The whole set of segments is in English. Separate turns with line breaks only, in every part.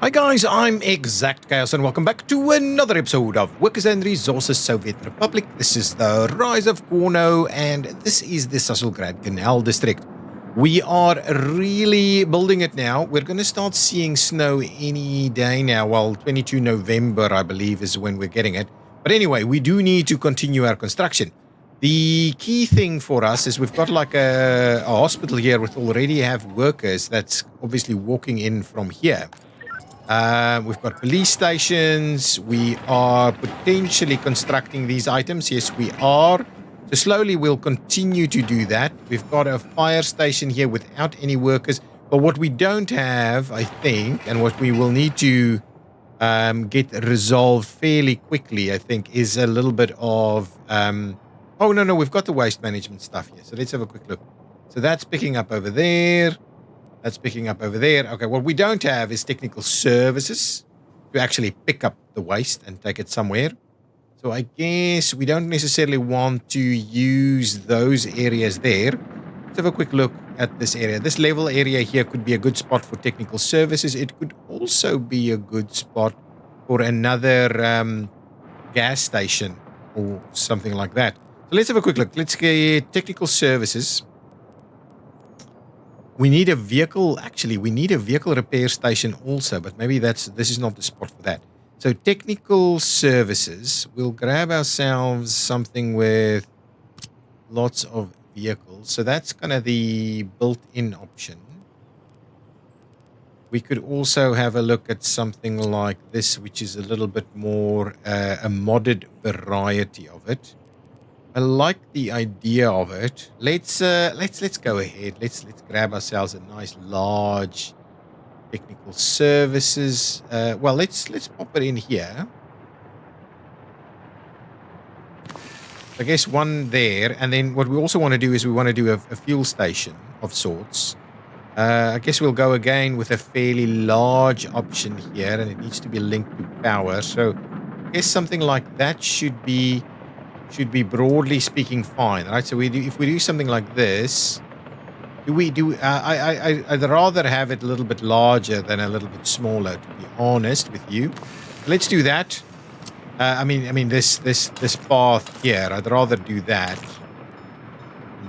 Hi guys, I'm ExactChaos and welcome back to another episode of Workers and Resources Soviet Republic. This is the Rise of Cornoe and this is the Sasulgrad Canal District. We are really building it now. We're going to start seeing snow any day now. Well, 22 November, I believe, is when we're getting it. But anyway, we do need to continue our construction. The key thing for us is we've got like a hospital here with already have workers that's obviously walking in from here. We've got police stations. We are potentially constructing these items. Yes, we are. So slowly we'll continue to do that. We've got a fire station here without any workers. But what we don't have, I think, and what we will need to get resolved fairly quickly, I think, is a little bit of... oh, no, we've got the waste management stuff here. So let's have a quick look. So that's picking up over there. That's picking up over there. Okay, what we don't have is technical services to actually pick up the waste and take it somewhere. So I guess we don't necessarily want to use those areas there. Let's have a quick look at this area. This level area here could be a good spot for technical services. It could also be a good spot for another gas station or something like that. So let's have a quick look. Let's get technical services. We need a vehicle, actually, we need a vehicle repair station also, but maybe this is not the spot for that. So technical services, we'll grab ourselves something with lots of vehicles. So that's kind of the built-in option. We could also have a look at something like this, which is a little bit more a modded variety of it. I like the idea of it. Let's go ahead. Let's grab ourselves a nice large technical services. Well, let's pop it in here. I guess one there, and then what we also want to do is we want to do a fuel station of sorts. I guess we'll go again with a fairly large option here, and it needs to be linked to power. So I guess something like that should be broadly speaking fine, right? So if we do something like this, I'd rather have it a little bit larger than a little bit smaller, to be honest with you. Let's do that. I mean this path here, I'd rather do that.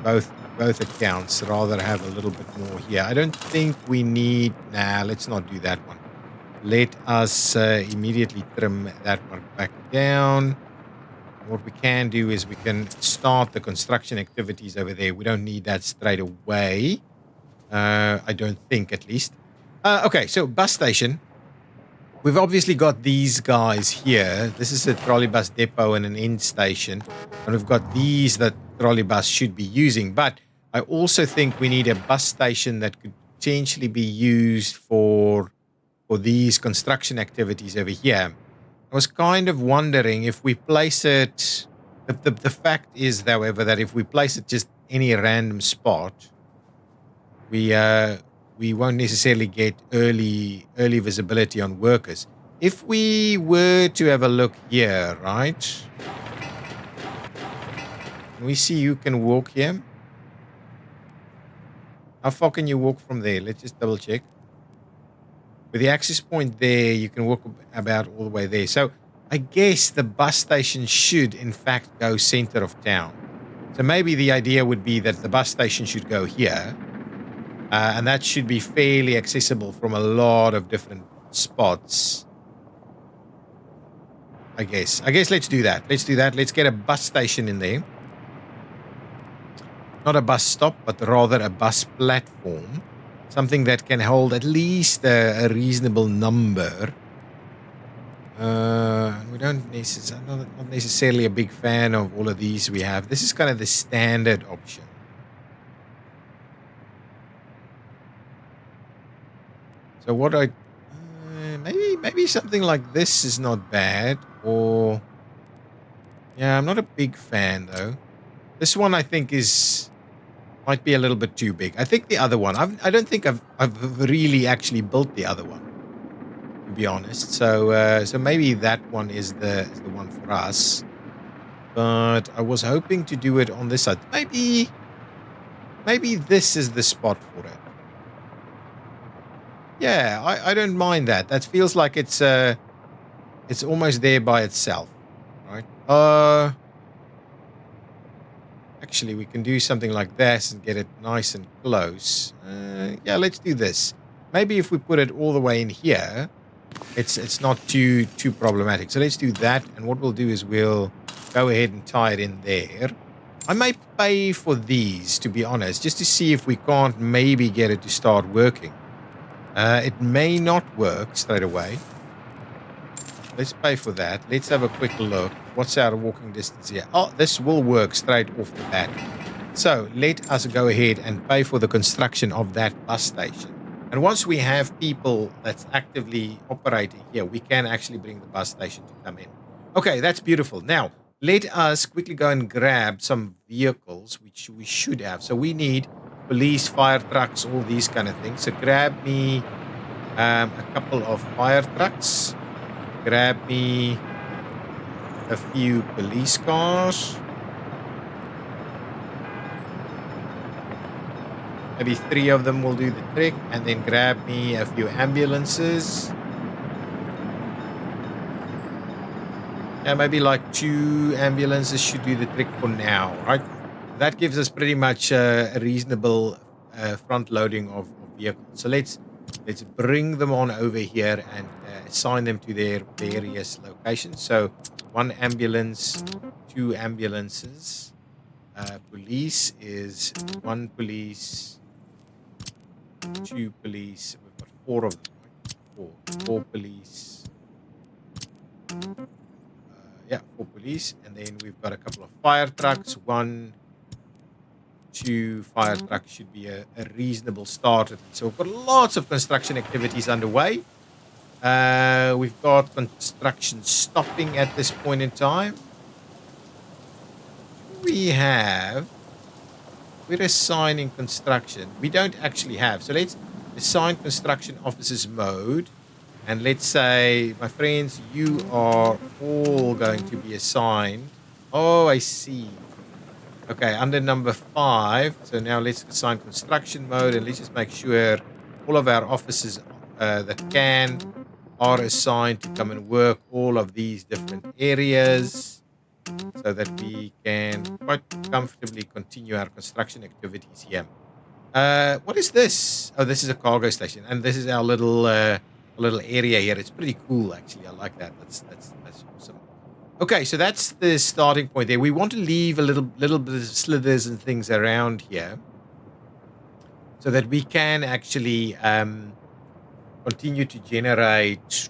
Both accounts, rather have a little bit more here. I don't think we need. Nah, let's not do that one. Let us immediately trim that one back down. What we can do is we can start the construction activities over there. We don't need that straight away. I don't think, at least. Okay, so bus station. We've obviously got these guys here. This is a trolley bus depot and an end station. And we've got these that trolley bus should be using. But I also think we need a bus station that could potentially be used for these construction activities over here. I was kind of wondering if we place it... The fact is, however, that if we place it just any random spot, we won't necessarily get early visibility on workers. If we were to have a look here, right? Can we see who can walk here? How far can you walk from there? Let's just double check. With the access point there, you can walk about all the way there. So I guess the bus station should, in fact, go center of town. So maybe the idea would be that the bus station should go here. And that should be fairly accessible from a lot of different spots. I guess let's do that. Let's get a bus station in there. Not a bus stop, but rather a bus platform. Something that can hold at least a reasonable number. We don't necessarily, I'm not necessarily a big fan of all of these we have. This is kind of the standard option. So what maybe something like this is not bad. Or yeah, I'm not a big fan though. This one I think might be a little bit too big. I think the other one, I don't think I've really actually built the other one, to be honest. So maybe that one is the one for us. But I was hoping to do it on this side. Maybe this is the spot for it. Yeah, I don't mind that. That feels like it's almost there by itself, right? Actually, we can do something like this and get it nice and close. Yeah, let's do this. Maybe if we put it all the way in here, it's not too problematic. So let's do that. And what we'll do is we'll go ahead and tie it in there. I might pay for these, to be honest, just to see if we can't maybe get it to start working. It may not work straight away. Let's pay for that. Let's have a quick look. What's our walking distance here? Oh, this will work straight off the bat. So let us go ahead and pay for the construction of that bus station. And once we have people that's actively operating here, we can actually bring the bus station to come in. Okay, that's beautiful. Now, let us quickly go and grab some vehicles, which we should have. So we need police, fire trucks, all these kind of things. So grab me a couple of fire trucks. Grab me a few police cars. Maybe 3 of them will do the trick. And then grab me a few ambulances. Yeah, maybe like 2 ambulances should do the trick for now, right? That gives us pretty much a reasonable front loading of vehicles. So let's bring them on over here and assign them to their various locations. So 1 ambulance, 2 ambulances. Police is 1 police, 2 police. We've got 4 of them, right? 4 police. Yeah, 4 police. And then we've got a couple of fire trucks. 1, 2 fire trucks should be a reasonable start. So we've got lots of construction activities underway. We've got construction stopping at this point in time. We're assigning construction. We don't actually have. So let's assign construction officers mode. And let's say, my friends, you are all going to be assigned. Oh, I see. Okay, under number 5. So now let's assign construction mode, and let's just make sure all of our officers that can are assigned to come and work all of these different areas so that we can quite comfortably continue our construction activities here. What is this? Oh, this is a cargo station, and this is our little area here. It's pretty cool, actually. I like that. That's awesome. Okay, so that's the starting point there. We want to leave a little bit of slithers and things around here so that we can actually continue to generate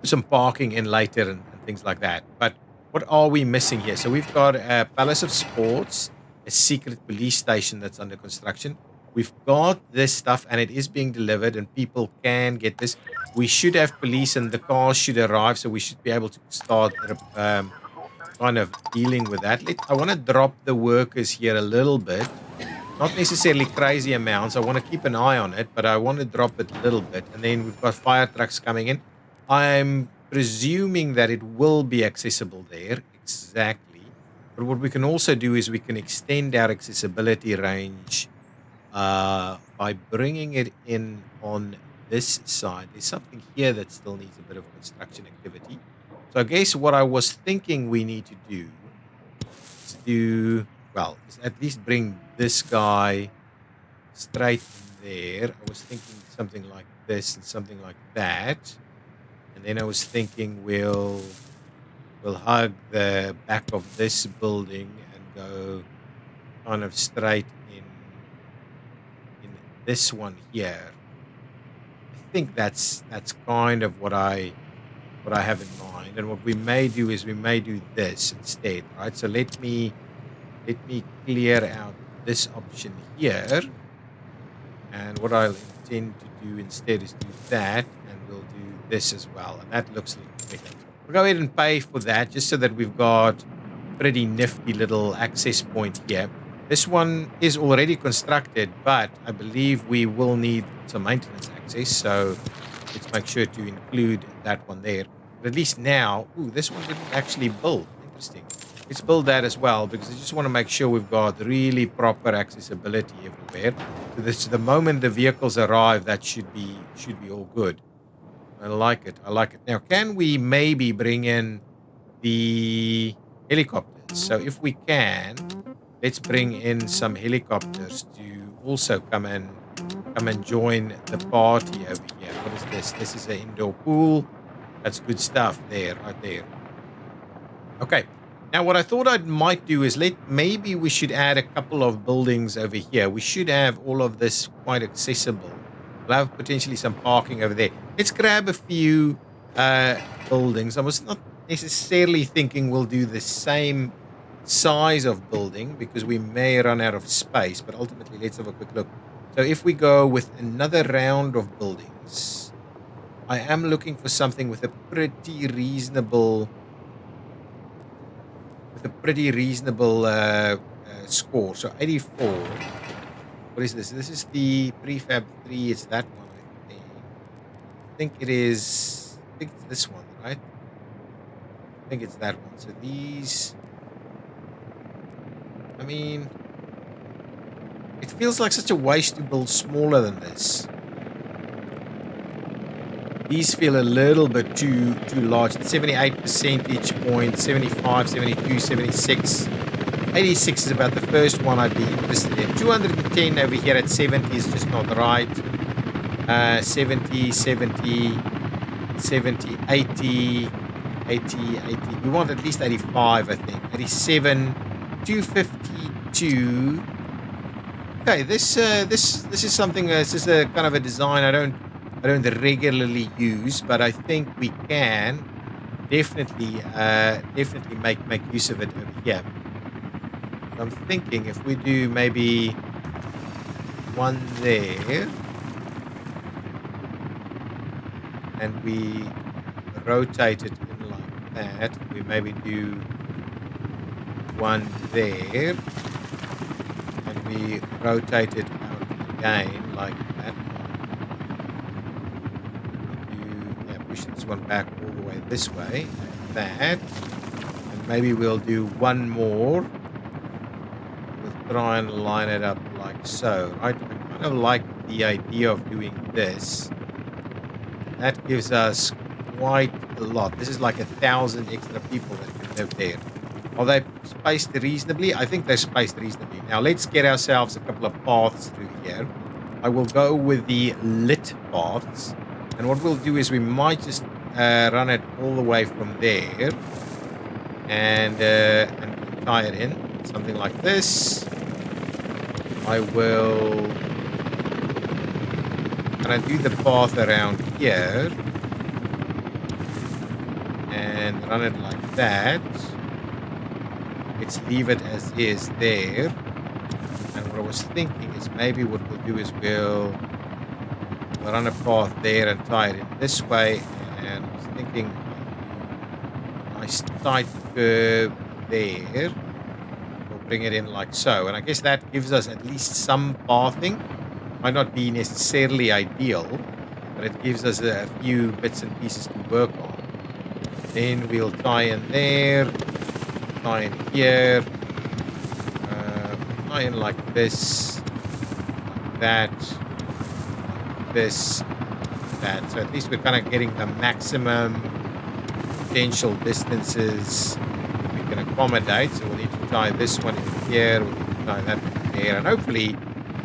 some parking in later and things like that. But what are we missing here? So we've got a Palace of Sports, a secret police station that's under construction. We've got this stuff, and it is being delivered, and people can get this. We should have police, and the cars should arrive, so we should be able to start kind of dealing with that. I want to drop the workers here a little bit. Not necessarily crazy amounts. I want to keep an eye on it, but I want to drop it a little bit. And then we've got fire trucks coming in. I'm presuming that it will be accessible there. Exactly. But what we can also do is we can extend our accessibility range by bringing it in on this side. There's something here that still needs a bit of construction activity. So I guess what I was thinking we need to do is at least bring this guy straight in there. I was thinking something like this and something like that. And then I was thinking we'll hug the back of this building and go kind of straight in this one here. I think that's kind of what I have in mind. And what we may do is we may do this instead, right? So let me clear out this option here. And what I'll intend to do instead is do that, and we'll do this as well. And that looks a little better. We'll go ahead and pay for that just so that we've got a pretty nifty little access point here. This one is already constructed, but I believe we will need some maintenance access. So let's make sure to include that one there. But at least now, this one didn't actually build. Interesting. Let's build that as well, because I just want to make sure we've got really proper accessibility everywhere. So this, the moment the vehicles arrive, that should be all good. I like it. I like it. Now, can we maybe bring in the helicopters? So if we can, let's bring in some helicopters to also come and join the party over here. What is this? This is an indoor pool. That's good stuff there, right there. Okay. Now, what I thought I might do is maybe we should add a couple of buildings over here. We should have all of this quite accessible. We'll have potentially some parking over there. Let's grab a few buildings. I was not necessarily thinking we'll do the same size of building because we may run out of space, but ultimately, let's have a quick look. So if we go with another round of buildings, I am looking for something with a pretty reasonable score. So 84. What is this? This is the prefab 3. It's that one, I think. I think it is. I think it's this one, right? I think it's that one. So these. I mean, it feels like such a waste to build smaller than this. These feel a little bit too large. 78 percentage points, 75, 72, 76. 86 is about the first one I'd be interested in. 210 over here at 70 is just not right. 70, 70, 70, 80, 80, 80. We want at least 85, I think. 87, 252. Okay, this is something. This is a kind of a design I don't regularly use, but I think we can definitely make use of it over here. I'm thinking if we do maybe one there, and we rotate it in like that, we maybe do one there, and we rotate it out again like that. Push this one back all the way this way, like that. And maybe we'll do one more. We'll try and line it up like so, right? I kind of like the idea of doing this. That gives us quite a lot. This is like 1,000 extra people that can live there. Are they spaced reasonably? I think they're spaced reasonably. Now, let's get ourselves a couple of paths through here. I will go with the lit paths. And what we'll do is we might just run it all the way from there and tie it in. Something like this. I will kind of do the path around here and run it like that. Let's leave it as is there. And what I was thinking is maybe what we'll do is we'll run a path there and tie it in this way, and I was thinking a nice tight curve there. We'll bring it in like so, and I guess that gives us at least some pathing. Might not be necessarily ideal, but it gives us a few bits and pieces to work on. Then we'll tie in there, tie in here, tie in like this, like that. This, that. So at least we're kind of getting the maximum potential distances we can accommodate. So we'll need to tie this one in here, we'll need to tie that in here, and hopefully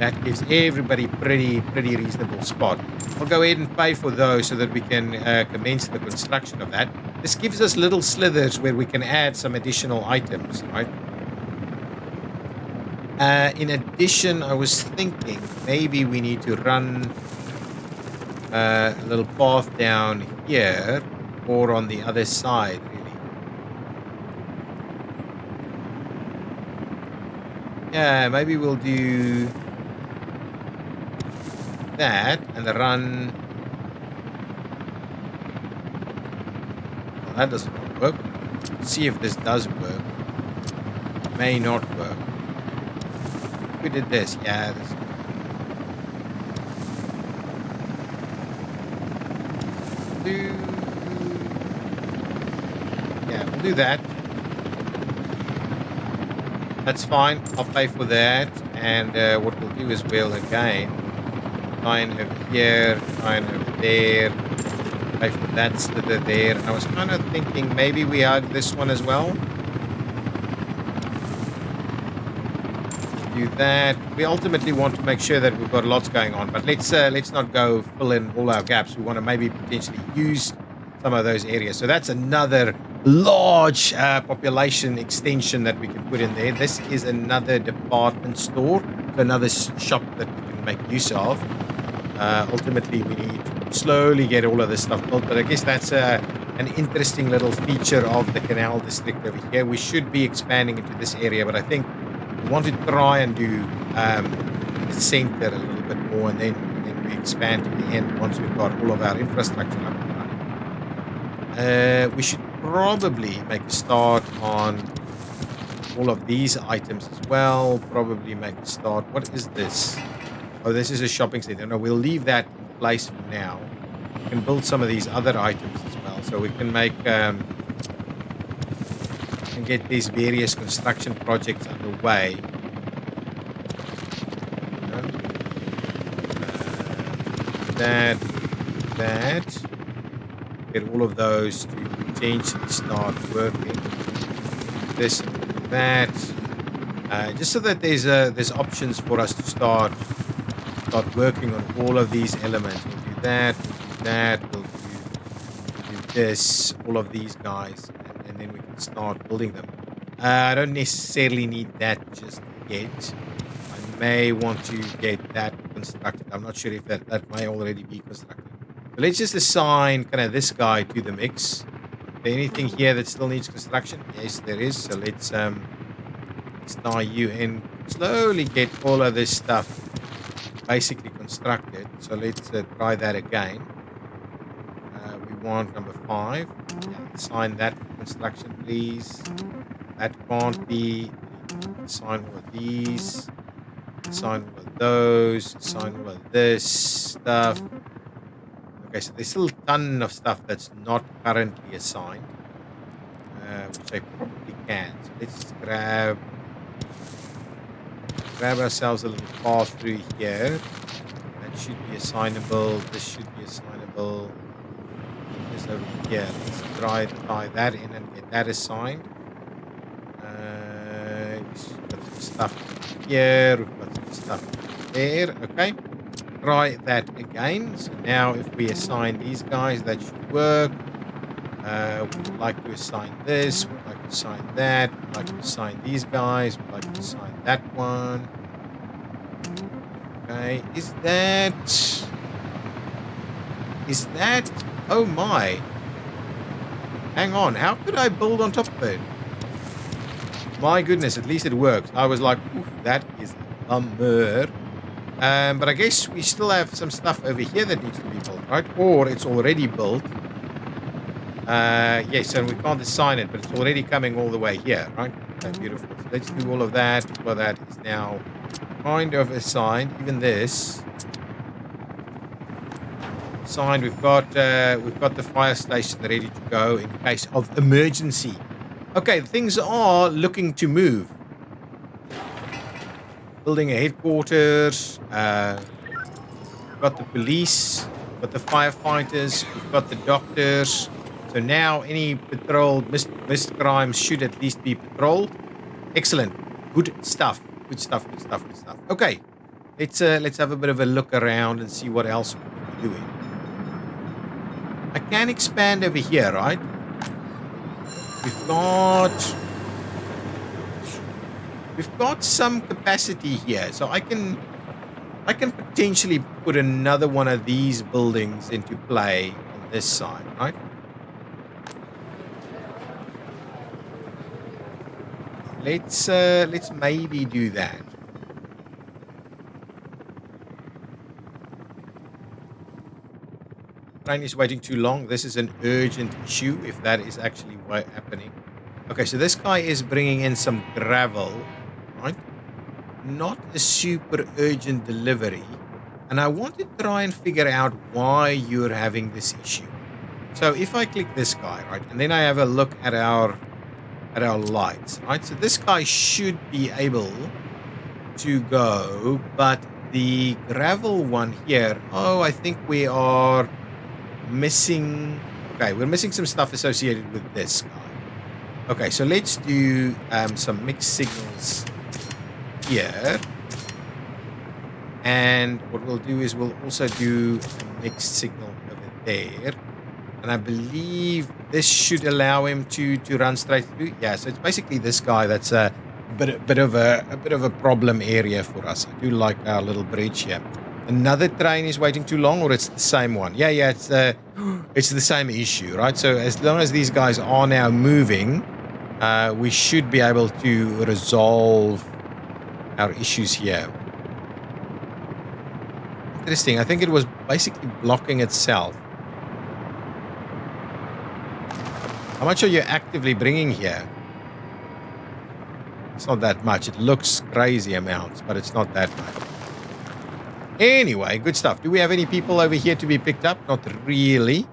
that gives everybody pretty reasonable spot. I'll go ahead and pay for those so that we can commence the construction of that. This gives us little slithers where we can add some additional items, right? In addition, I was thinking maybe we need to run a little path down here or on the other side, really. Yeah, maybe we'll do that and run. Well, that doesn't work. Let's see if this does work. It may not work. We did this. Yeah, this. Yeah, we'll do that. That's fine. I'll pay for that. And what we'll do is we'll again sign over here, sign over there, pay for that slither there. And I was kind of thinking maybe we add this one as well. Do that. We ultimately want to make sure that we've got lots going on, but let's not go fill in all our gaps. We want to maybe potentially use some of those areas. So that's another large population extension that we can put in there. This is another department store, so another shop that we can make use of. Ultimately, we need to slowly get all of this stuff built, but I guess that's an interesting little feature of the canal district over here. We should be expanding into this area, but I think we want to try and do the center a little bit more, and then we expand to the end once we've got all of our infrastructure up and running. We should probably make a start on all of these items as well. Probably make a start. What is this? Oh, this is a shopping center. No, we'll leave that in place for now. We can build some of these other items as well. So we can make... and get these various construction projects underway. That. Get all of those to potentially start working. This and that. Just so that there's options for us to start working on all of these elements. We'll do that, we'll do this, all of these guys. And then we can start building them. I don't necessarily need that just yet. I may want to get that constructed. I'm not sure if that may already be constructed. So let's just assign kind of this guy to the mix. Is there anything here that still needs construction? Yes, there is. So let's tie you in. Slowly get all of this stuff basically constructed. So let's try that again. We want number 5. Assign that for construction, please. That can't be. Assign all of these. Assign all of those. Assign all of this stuff. Okay, so there's still a ton of stuff that's not currently assigned, which I probably can. So let's just grab ourselves a little path through here. That should be assignable. This should be assignable. This over here. Let's try tie that in and get that assigned. We've got some stuff here. We've got some stuff there. Okay. Try that again. So now if we assign these guys, that should work. We'd like to assign this. We'd like to assign that. We'd like to assign these guys. We'd like to assign that one. Okay. Is that... Oh my. Hang on. How could I build on top of it? My goodness. At least it works. I was like, oof, that is a bummer. But I guess we still have some stuff over here that needs to be built, right? Or it's already built. Yes, and we can't assign it, but it's already coming all the way here, right? Okay, beautiful. So let's do all of that. All of that is now kind of assigned. Even this. Signed. We've got the fire station ready to go in case of emergency. Okay, things are looking to move. Building a headquarters. We've got the police. We've got the firefighters. We've got the doctors. So now any patrolled missed crimes should at least be patrolled. Excellent. Good stuff. Good stuff. Good stuff. Good stuff. Okay. Let's have a bit of a look around and see what else we can be doing. I can expand over here, right? We've got some capacity here, so I can potentially put another one of these buildings into play on this side, right? Let's maybe do that. Train is waiting too long. This is an urgent issue, if that is actually happening. Okay, so this guy is bringing in some gravel, right? Not a super urgent delivery. And I want to try and figure out why you're having this issue. So if I click this guy, right, and then I have a look at our at our lights, right? So this guy should be able to go, but the gravel one here, oh, I think we are missing. Okay, we're missing some stuff associated with this guy. Okay, so let's do some mixed signals here. And what we'll do is we'll also do a mixed signal over there. And I believe this should allow him to run straight through. Yeah, so it's basically this guy that's a bit of a problem area for us. I do like our little bridge here. Another train is waiting too long, or it's the same one? Yeah, it's the same issue, right? So as long as these guys are now moving, we should be able to resolve our issues here. Interesting. I think it was basically blocking itself. How much are you actively bringing here? It's not that much. It looks crazy amounts, but it's not that much. Anyway, good stuff. Do we have any people over here to be picked up? Not really.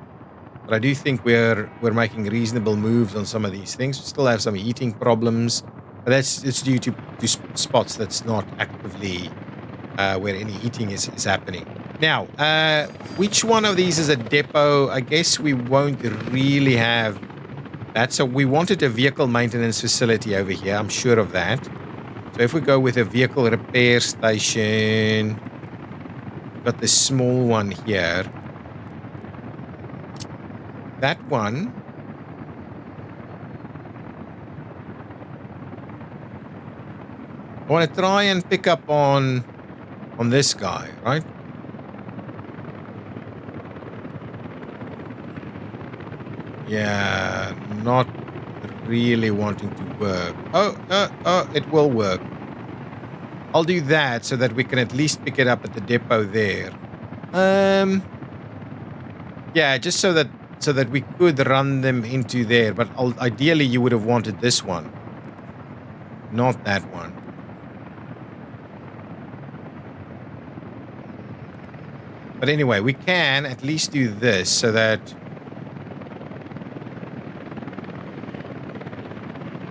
But I do think we're making reasonable moves on some of these things. We still have some heating problems. But it's due to spots that's not actively where any heating is happening. Now, which one of these is a depot? I guess we won't really have that. So we wanted a vehicle maintenance facility over here. I'm sure of that. So if we go with a vehicle repair station, we've got this small one here. That one. I want to try and pick up on this guy, right? Yeah, not really wanting to work. Oh, it will work. I'll do that so that we can at least pick it up at the depot there. Yeah, just so that we could run them into there. But ideally, you would have wanted this one, not that one. But anyway, we can at least do this so that...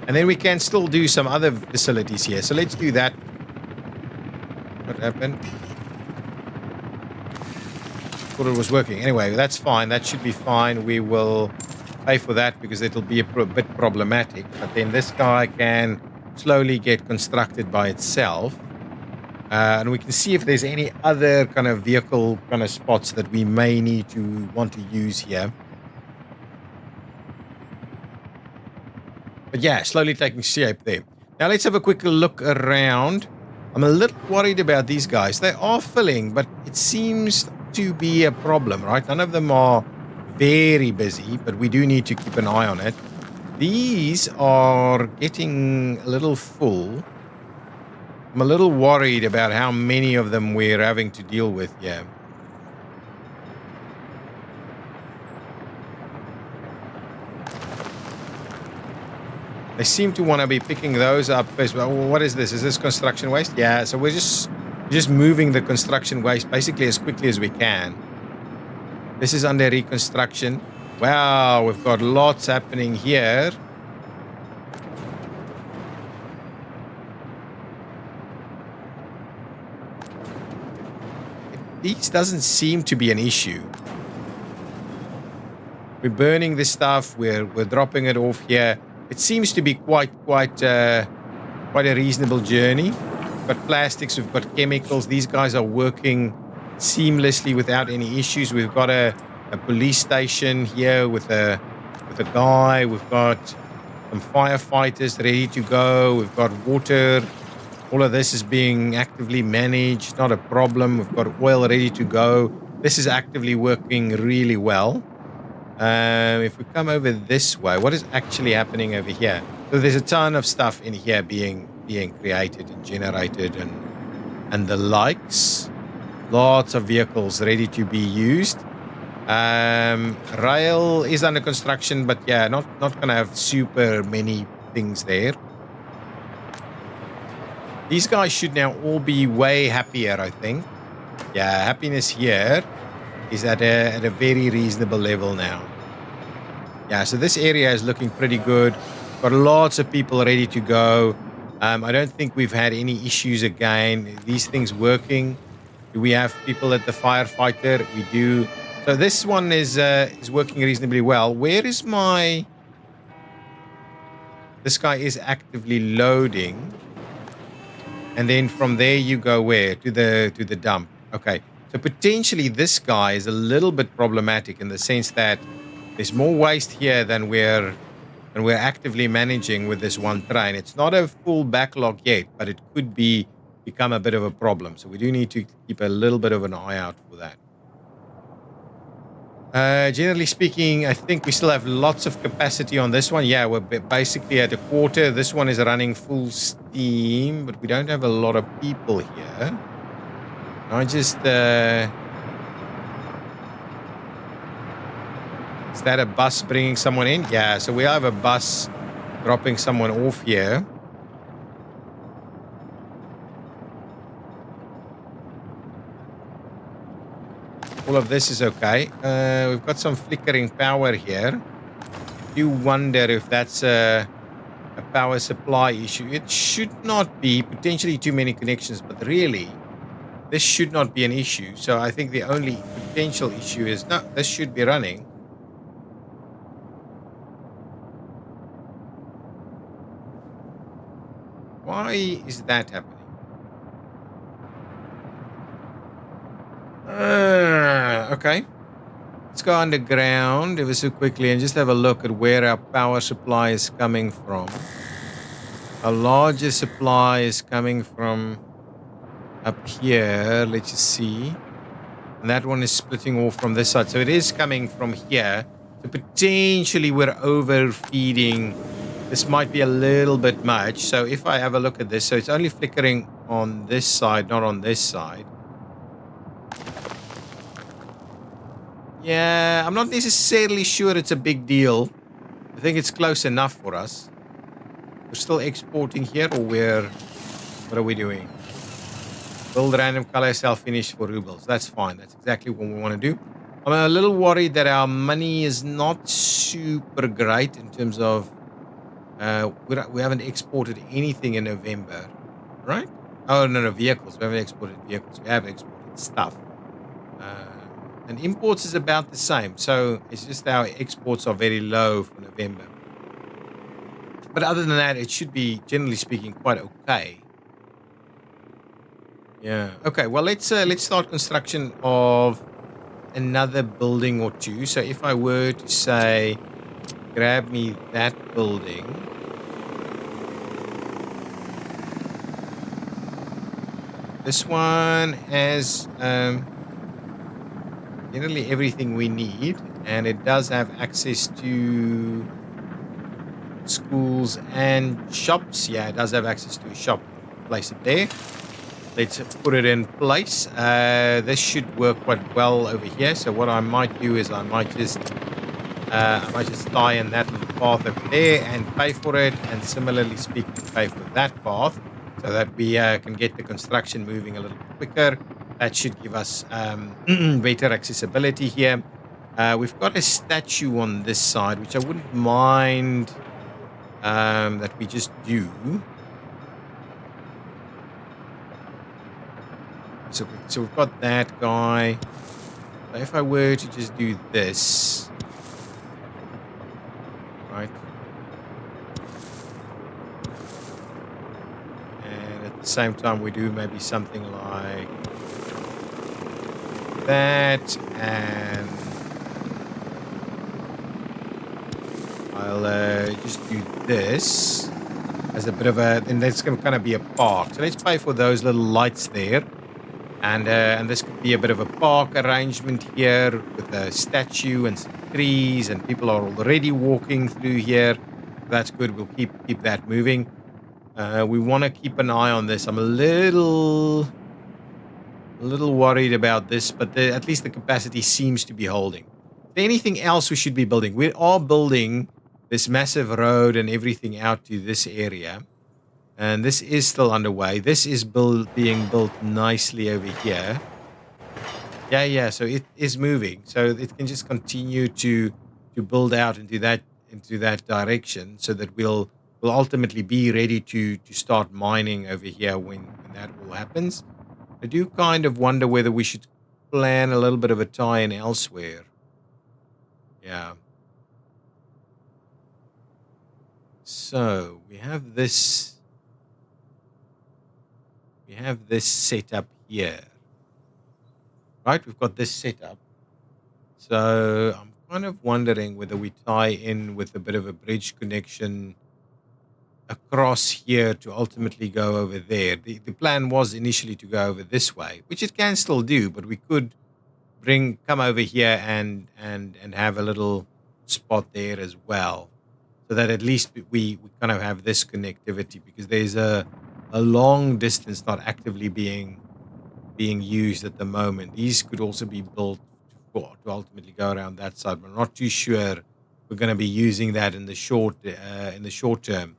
And then we can still do some other facilities here. So let's do that. What happened? Thought it was working. Anyway, that's fine. That should be fine. We will pay for that because it'll be a bit problematic. But then this guy can slowly get constructed by itself. And we can see if there's any other kind of vehicle kind of spots that we may need to want to use here. But yeah, slowly taking shape there. Now let's have a quick look around. I'm a little worried about these guys. They are filling, but it seems to be a problem, right? None of them are very busy, but we do need to keep an eye on it. These are getting a little full. I'm a little worried about how many of them we're having to deal with, yeah. They seem to want to be picking those up first. Well, what is this? Is this construction waste? Yeah, so we're just moving the construction waste basically as quickly as we can. This is under reconstruction. Wow, we've got lots happening here. This doesn't seem to be an issue. We're burning this stuff. We're dropping it off here. It seems to be quite a reasonable journey. We've got plastics. We've got chemicals. These guys are working seamlessly without any issues. We've got a police station here with a guy. We've got some firefighters ready to go. We've got water. All of this is being actively managed. Not a problem. We've got oil ready to go. This is actively working really well. If we come over this way, what is actually happening over here? So there's a ton of stuff in here being created and generated and the likes. Lots of vehicles ready to be used. Rail is under construction, but yeah, not gonna have super many things there. These guys should now all be way happier, I think. Yeah, happiness here is at a very reasonable level now. Yeah, so this area is looking pretty good. Got lots of people ready to go. I don't think we've had any issues again. These things working. Do we have people at the firefighter? We do. So this one is working reasonably well. Where is my... This guy is actively loading. And then from there you go where? To the dump. Okay. So potentially this guy is a little bit problematic in the sense that there's more waste here than we're actively managing with this one train. It's not a full backlog yet, but it could become a bit of a problem. So we do need to keep a little bit of an eye out for that. Generally speaking, I think we still have lots of capacity on this one. Yeah, we're basically at a quarter. This one is running full steam, but we don't have a lot of people here. I just... Is that a bus bringing someone in? Yeah, so we have a bus dropping someone off here. All of this is okay. We've got some flickering power here. I do wonder if that's a power supply issue. It should not be. Potentially too many connections, but really, this should not be an issue. So I think the only potential issue is, no, this should be running. Why is that happening? Okay. Let's go underground ever so quickly and just have a look at where our power supply is coming from. Our largest supply is coming from up here. Let's just see. And that one is splitting off from this side. So it is coming from here. So potentially we're overfeeding. This might be a little bit much. So if I have a look at this, so it's only flickering on this side, not on this side. Yeah, I'm not necessarily sure it's a big deal. I think it's close enough for us. We're still exporting here, or what are we doing? Build random color self-finish for rubles. That's fine. That's exactly what we want to do. I'm a little worried that our money is not super great in terms of we haven't exported anything in November, right? Oh, no, vehicles. We haven't exported vehicles. We have exported stuff. And imports is about the same. So it's just our exports are very low for November. But other than that, it should be, generally speaking, quite okay. Yeah. Okay. Well, let's start construction of another building or two. So if I were to say, grab me that building. This one has generally everything we need, and it does have access to schools and shops. Yeah, it does have access to a shop. Place it there. Let's put it in place. This should work quite well over here. So what I might do is I might just tie in that little path over there and pay for it, and similarly speaking, pay for that path so that we can get the construction moving a little bit quicker. That should give us better accessibility here. We've got a statue on this side, which I wouldn't mind that we just do. So we've got that guy. But if I were to just do this, right? And at the same time, we do maybe something like that, and I'll just do this as a bit of a, and that's going to kind of be a park. So let's pay for those little lights there, and this could be a bit of a park arrangement here with a statue and some trees, and people are already walking through here. That's good. We'll keep that moving. We want to keep an eye on this. I'm a little worried about this, but at least the capacity seems to be holding. Is there anything else we should be building? We are building this massive road and everything out to this area, and this is still underway. This is being built nicely over here. Yeah, so it is moving, so it can just continue to build out into that into that direction, so that we'll ultimately be ready to start mining over here when that all happens. I do kind of wonder whether we should plan a little bit of a tie-in elsewhere. Yeah. So we have this setup here, right? We've got this setup. So I'm kind of wondering whether we tie in with a bit of a bridge connection across here to ultimately go over there. The plan was initially to go over this way, which it can still do, but we could come over here and have a little spot there as well, so that at least we kind of have this connectivity, because there's a long distance not actively being used at the moment. These could also be built to ultimately go around that side, but I'm not too sure we're going to be using that in the short term.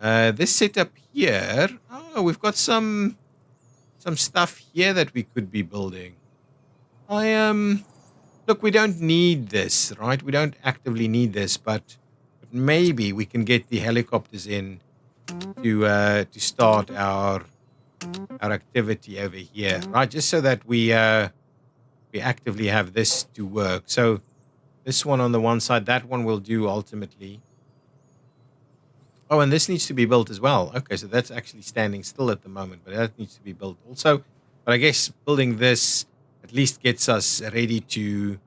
This setup here, oh, we've got some stuff here that we could be building. I Look, we don't need this, right? We don't actively need this, but maybe we can get the helicopters in to start our activity over here, right? Just so that we actively have this to work. So this one on the one side, that one will do ultimately. Oh, and this needs to be built as well. Okay, so that's actually standing still at the moment, but that needs to be built also. But I guess building this at least gets us ready to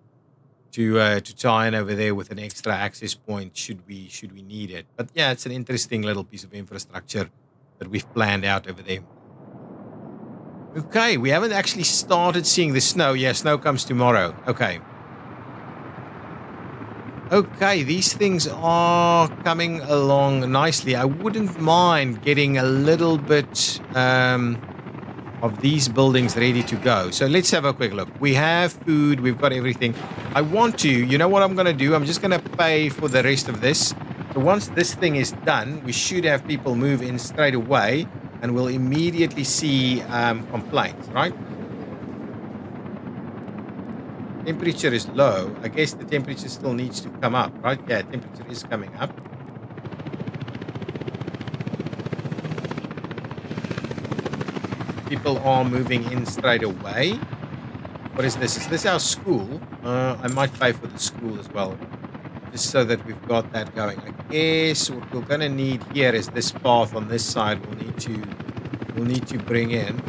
tie in over there with an extra access point should we need it. But yeah, it's an interesting little piece of infrastructure that we've planned out over there. Okay, we haven't actually started seeing the snow. Yeah, snow comes tomorrow. Okay. Okay, these things are coming along nicely. I wouldn't mind getting a little bit of these buildings ready to go. So let's have a quick look. We have food, we've got everything. I want to, you know what I'm going to do? I'm just going to pay for the rest of this. So once this thing is done, we should have people move in straight away, and we'll immediately see complaints, right? Temperature is low. I guess the temperature still needs to come up, right? Yeah, temperature is coming up. People are moving in straight away. What is this? Is this our school? I might pay for the school as well, just so that we've got that going. I guess what we're gonna need here is this path on this side. We'll need to bring in.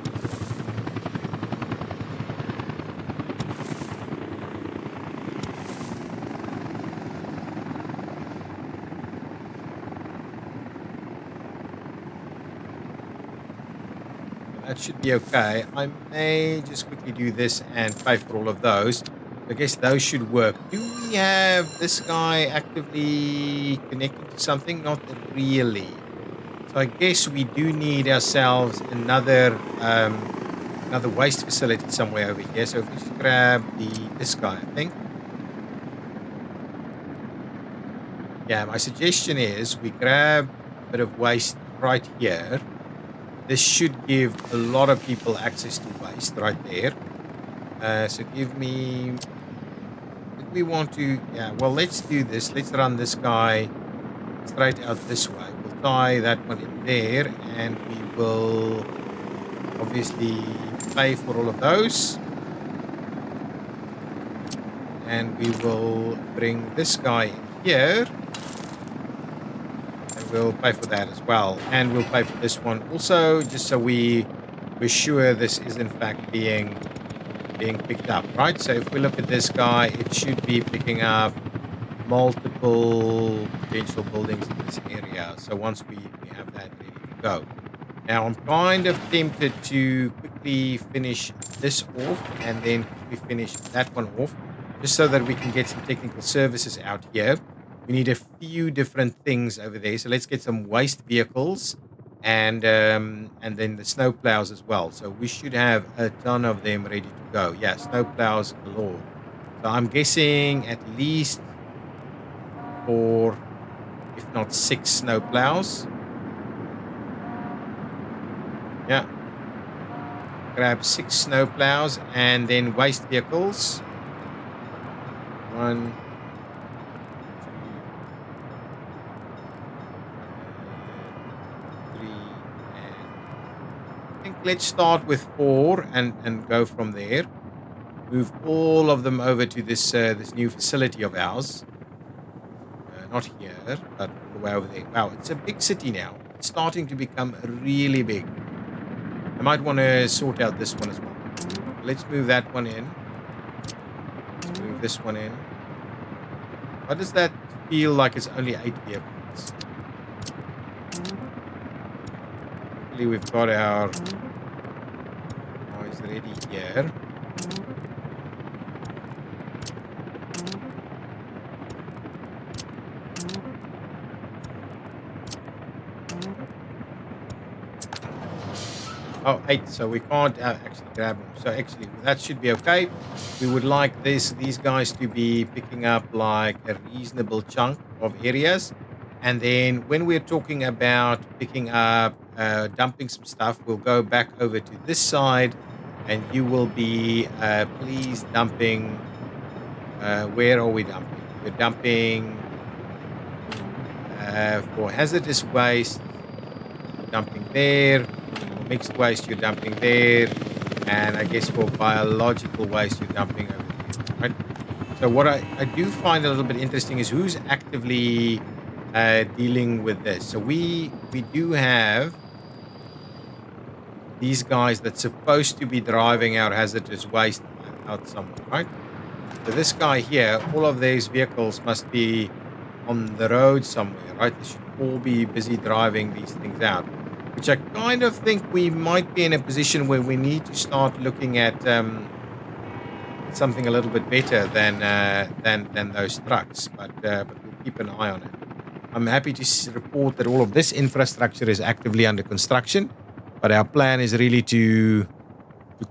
That should be okay. I may just quickly do this and pay for all of those. I guess those should work. Do we have this guy actively connected to something? Not really. So I guess we do need ourselves another waste facility somewhere over here. So if we just grab this guy, I think. Yeah, my suggestion is we grab a bit of waste right here. This should give a lot of people access to waste right there. So give me... Did we want to... Yeah, well, let's do this. Let's run this guy straight out this way. We'll tie that one in there, and we will obviously pay for all of those. And we will bring this guy in here. We'll pay for that as well, and we'll pay for this one also, just so we're sure this is in fact being picked up, right? So if we look at this guy, it should be picking up multiple potential buildings in this area. So once we have that ready to go. Now I'm kind of tempted to quickly finish this off and then quickly finish that one off, just so that we can get some technical services out here. We need a few different things over there. So let's get some waste vehicles and then the snow plows as well. So we should have a ton of them ready to go. Yeah, snow plows galore. So I'm guessing at least 4, if not 6 snow plows. Yeah. Grab 6 snow plows and then waste vehicles. 1, think let's start with 4 and go from there. Move all of them over to this this new facility of ours. Not here, but all the way over there. Wow, it's a big city now. It's starting to become really big. I might want to sort out this one as well. Let's move that one in. Let's move this one in. Why does that feel like it's only 8 vehicles? Hopefully we've got our guys ready here. Oh, 8, so we can't actually grab them. So actually, that should be okay. We would like these guys to be picking up like a reasonable chunk of areas. And then when we're talking about picking up, dumping some stuff, we'll go back over to this side. And you will be, please, dumping. Where are we dumping? We're dumping for hazardous waste. Dumping there. Mixed waste you're dumping there, and I guess for biological waste you're dumping over there, right? So what I do find a little bit interesting is who's actively dealing with this. So we do have these guys that's supposed to be driving our hazardous waste out somewhere, right? So this guy here, all of these vehicles must be on the road somewhere, right? They should all be busy driving these things out. Which I kind of think we might be in a position where we need to start looking at something a little bit better than those trucks. But we'll keep an eye on it. I'm happy to report that all of this infrastructure is actively under construction. But our plan is really to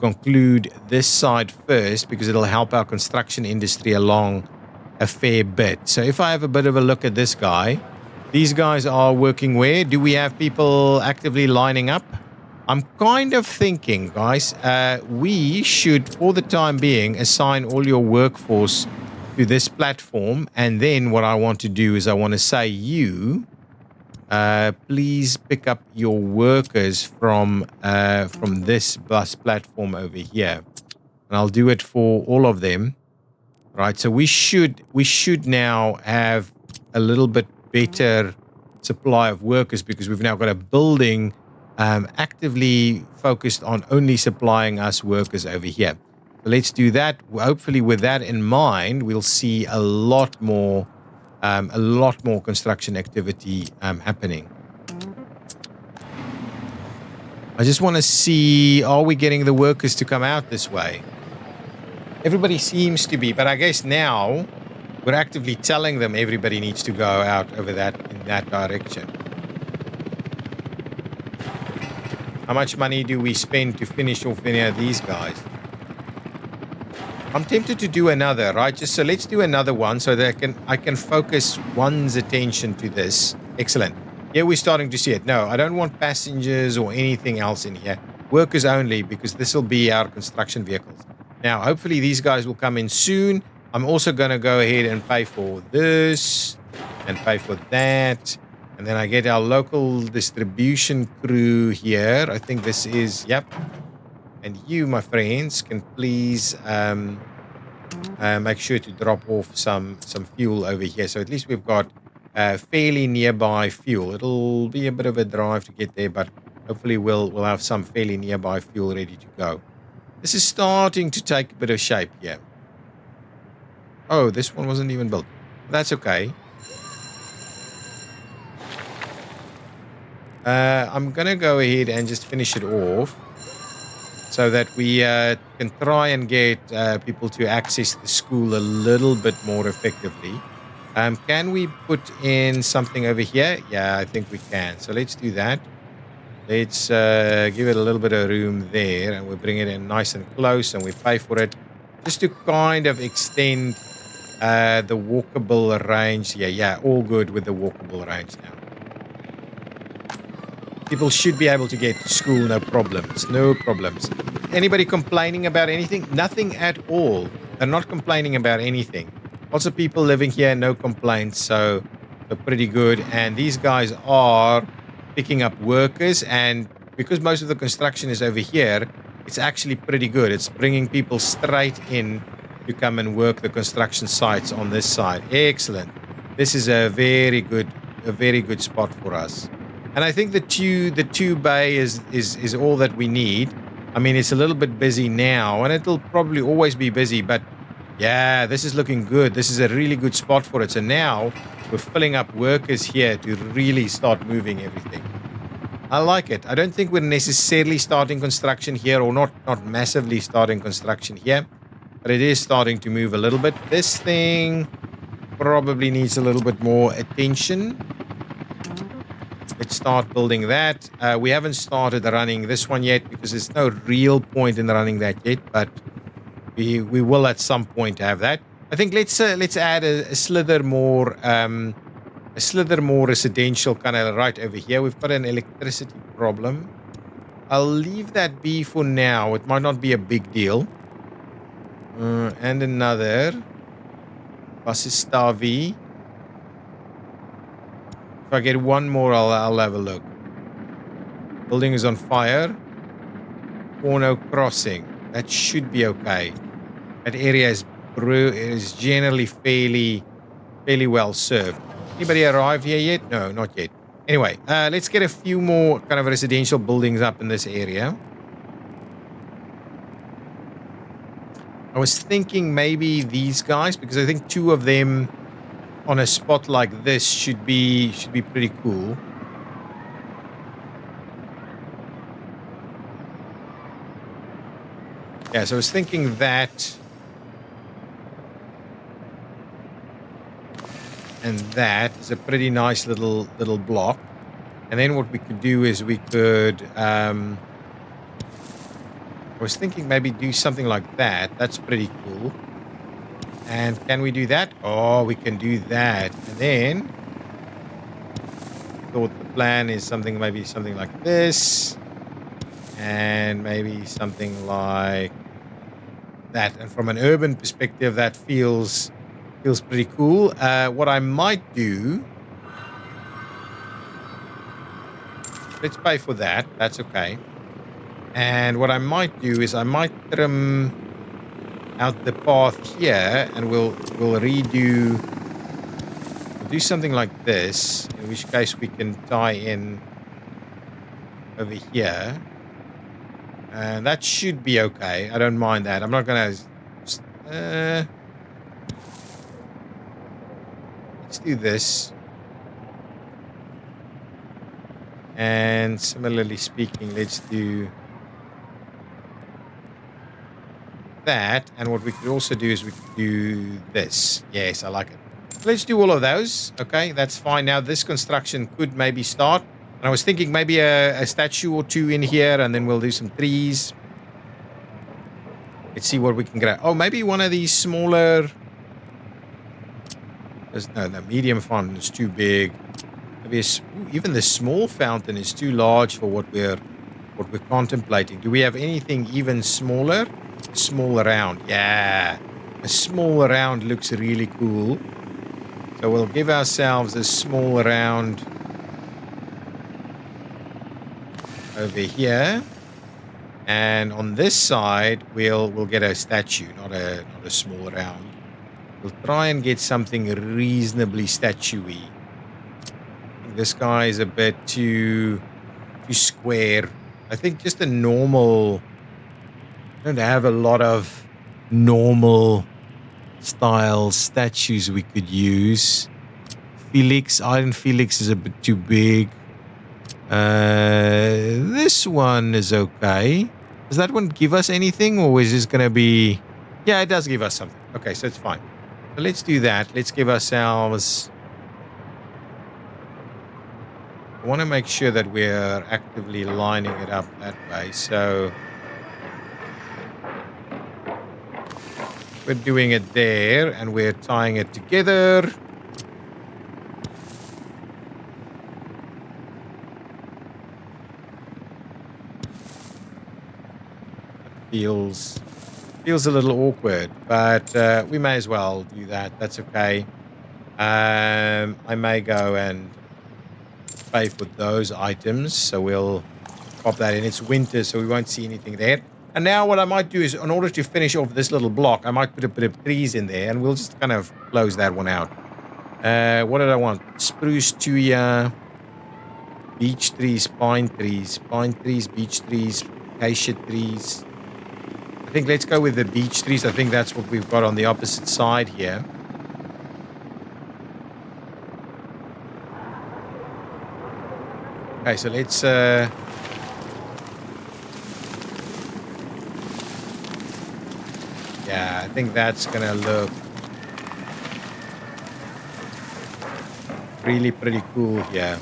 conclude this side first because it'll help our construction industry along a fair bit. So if I have a bit of a look at this guy. These guys are working where? Do we have people actively lining up? I'm kind of thinking, guys, we should, for the time being, assign all your workforce to this platform. And then what I want to do is I want to say you, please pick up your workers from this bus platform over here. And I'll do it for all of them. Right, so we should now have a little bit better supply of workers because we've now got a building actively focused on only supplying us workers over here. So let's do that. Hopefully with that in mind, we'll see a lot more construction activity happening. I just want to see, are we getting the workers to come out this way? Everybody seems to be, but I guess now we're actively telling them everybody needs to go out over in that direction. How much money do we spend to finish off any of these guys? I'm tempted to do another, right? So let's do another one so that I can focus one's attention to this. Excellent. Yeah, we're starting to see it. No, I don't want passengers or anything else in here. Workers only, because this will be our construction vehicles. Now, hopefully these guys will come in soon. I'm also going to go ahead and pay for this and pay for that. And then I get our local distribution crew here. I think this is, yep. And you, my friends, can please make sure to drop off some fuel over here. So at least we've got fairly nearby fuel. It'll be a bit of a drive to get there, but hopefully we'll have some fairly nearby fuel ready to go. This is starting to take a bit of shape here. Oh, this one wasn't even built. That's okay. I'm going to go ahead and just finish it off so that we can try and get people to access the school a little bit more effectively. Can we put in something over here? Yeah, I think we can. So let's do that. Let's give it a little bit of room there, and we'll bring it in nice and close, and we pay for it just to kind of extend the walkable range. Yeah, all good with the walkable range now. People should be able to get to school, no problems. Anybody complaining about anything? Nothing at all. They're not complaining about anything. Lots of people living here, no complaints, so pretty good. And these guys are picking up workers, and because most of the construction is over here, it's actually pretty good. It's bringing people straight in to come and work the construction sites on this side. Excellent. This is a very good spot for us. And I think the two bay is all that we need. I mean, it's a little bit busy now, and it'll probably always be busy, but yeah, this is looking good. This is a really good spot for it. So now we're filling up workers here to really start moving everything. I like it. I don't think we're necessarily starting construction here, or not massively starting construction here, but it is starting to move a little bit. This thing probably needs a little bit more attention. Let's start building that. We haven't started running this one yet because there's no real point in running that yet, but we will at some point have that. I think let's add a slither more residential kind of right over here. We've got an electricity problem. I'll leave that be for now. It might not be a big deal. And another Basistavi. If I get one more, I'll have a look. Building is on fire. Cornoe crossing. That should be okay. That area is generally fairly well served. Anybody arrive here yet? No, not yet. Anyway, let's get a few more kind of residential buildings up in this area. I was thinking maybe these guys, because I think two of them on a spot like this should be pretty cool. Yeah, so I was thinking that and that is a pretty nice little block. And then what we could do is we could I was thinking maybe do something like that. That's pretty cool. And can we do that? Oh, we can do that. And then I thought the plan is maybe something like this. And maybe something like that. And from an urban perspective, that feels pretty cool. What I might do, let's pay for that. That's okay. And what I might do is I might trim out the path here, and we'll do something like this. In which case we can tie in over here. And that should be okay. I don't mind that. I'm not gonna. Let's do this. And similarly speaking, let's do that. And what we could also do is we could do this. Yes, I like it. Let's do all of those. Okay, that's fine. Now this construction could maybe start. And I was thinking maybe a statue or two in here, and then we'll do some trees. Let's see what we can get. Oh, maybe one of these smaller. No, the medium fountain is too big. Maybe even the small fountain is too large for what we're contemplating. Do we have anything even smaller? Small round. Yeah, a small round looks really cool. So we'll give ourselves a small round over here, and on this side we'll get a statue, not a small round. We'll try and get something reasonably statuey. This guy is a bit too square. I think just a normal. I don't have a lot of normal style statues we could use. Iron Felix is a bit too big. This one is okay. Does that one give us anything, or is this going to be... Yeah, it does give us something. Okay, so it's fine. So let's do that. Let's give ourselves... I want to make sure that we're actively lining it up that way. So we're doing it there, and we're tying it together. Feels a little awkward, but we may as well do that. That's okay. I may go and pay for those items, so we'll pop that in. It's winter, so we won't see anything there. And now what I might do is, in order to finish off this little block, I might put a bit of trees in there, and we'll just kind of close that one out. What did I want? Spruce, tuya, beech trees, pine trees, beech trees, acacia trees. I think let's go with the beech trees. I think that's what we've got on the opposite side here. Okay, so let's yeah, I think that's gonna look really pretty cool here.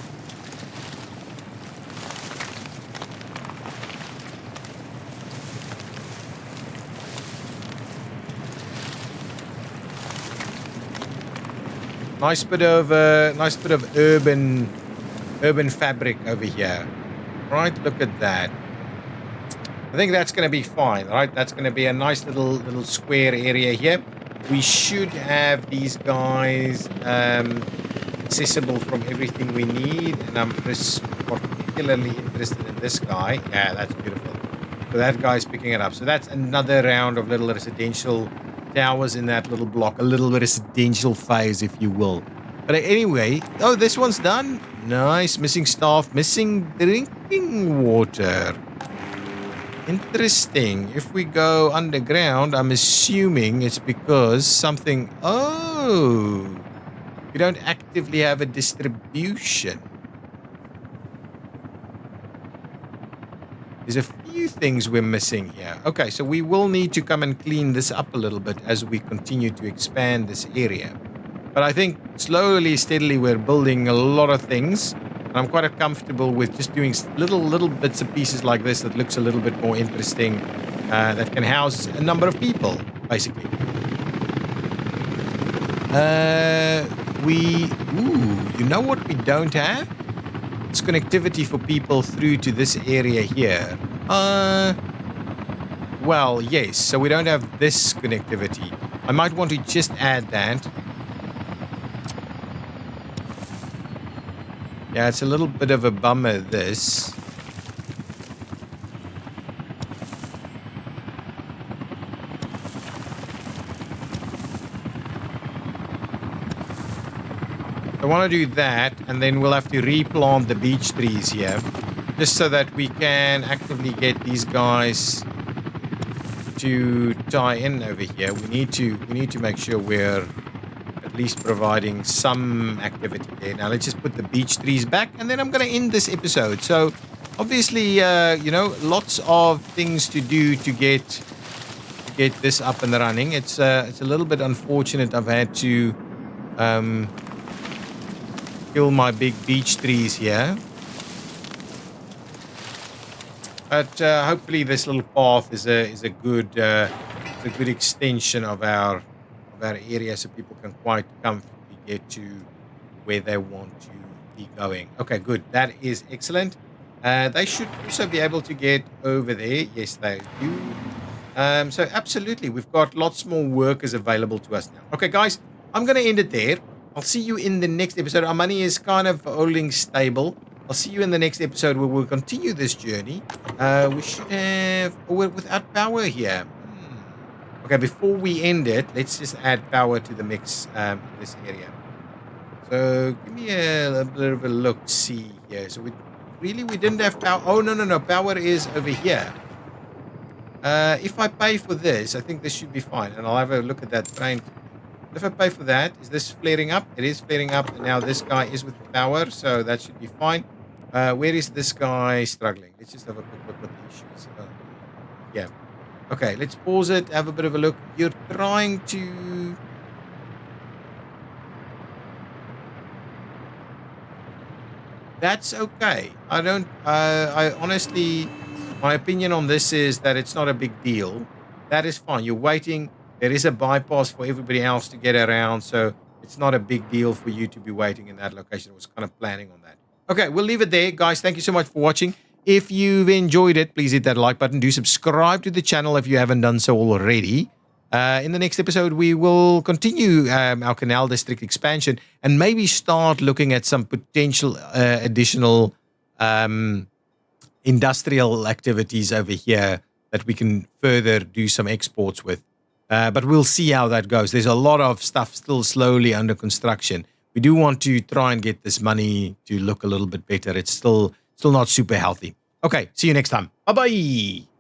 Nice bit of urban fabric over here. Right, look at that. I think that's going to be fine, right? That's going to be a nice little square area here. We should have these guys accessible from everything we need, and I'm particularly interested in this guy. Yeah, that's beautiful. So that guy's picking it up. So that's another round of little residential towers in that little block, a little residential phase, if you will. But anyway, oh, this one's done. Nice. Missing staff, missing drinking water. Interesting. If we go underground, I'm assuming it's because something... Oh! We don't actively have a distribution. There's a few things we're missing here. Okay, so we will need to come and clean this up a little bit as we continue to expand this area. But I think slowly, steadily, we're building a lot of things. And I'm quite comfortable with just doing little bits and pieces like this that looks a little bit more interesting, that can house a number of people, basically. You know what we don't have? It's connectivity for people through to this area here. Well, yes. So we don't have this connectivity. I might want to just add that. Yeah, it's a little bit of a bummer, this. I want to do that, and then we'll have to replant the beech trees here, just so that we can actively get these guys to tie in over here. We need to make sure we're at least providing some activity there. Now let's just put the beech trees back, and then I'm going to end this episode. So obviously, lots of things to do to get this up and running. It's a little bit unfortunate I've had to kill my big beech trees here, but hopefully this little path is a good extension of our area, so people can quite comfortably get to where they want to be going. Okay, good. That is excellent. They should also be able to get over there. Yes, they do. So absolutely, we've got lots more workers available to us now. Okay, guys, I'm going to end it there. I'll see you in the next episode. Our money is kind of holding stable. I'll see you in the next episode where we'll continue this journey. We should have... Oh, we're without power here. Okay, before we end it, let's just add power to the mix in this area. So give me a bit of a look-see here. So we didn't have power. Oh, no. Power is over here. If I pay for this, I think this should be fine. And I'll have a look at that train. If I pay for that, is this flaring up? It is flaring up. And now this guy is with power, so that should be fine. Where is this guy struggling? Let's just have a quick look at the issues. Yeah. Okay, let's pause it, have a bit of a look. You're trying to... That's okay. I honestly, my opinion on this is that it's not a big deal. That is fine. You're waiting. There is a bypass for everybody else to get around, so it's not a big deal for you to be waiting in that location. I was kind of planning on that. Okay, we'll leave it there. Guys, thank you so much for watching. If you've enjoyed it, please hit that like button. Do subscribe to the channel if you haven't done so already. In the next episode, we will continue our Canal District expansion and maybe start looking at some potential additional industrial activities over here that we can further do some exports with. But we'll see how that goes. There's a lot of stuff still slowly under construction. We do want to try and get this money to look a little bit better. It's still not super healthy. Okay, see you next time. Bye-bye.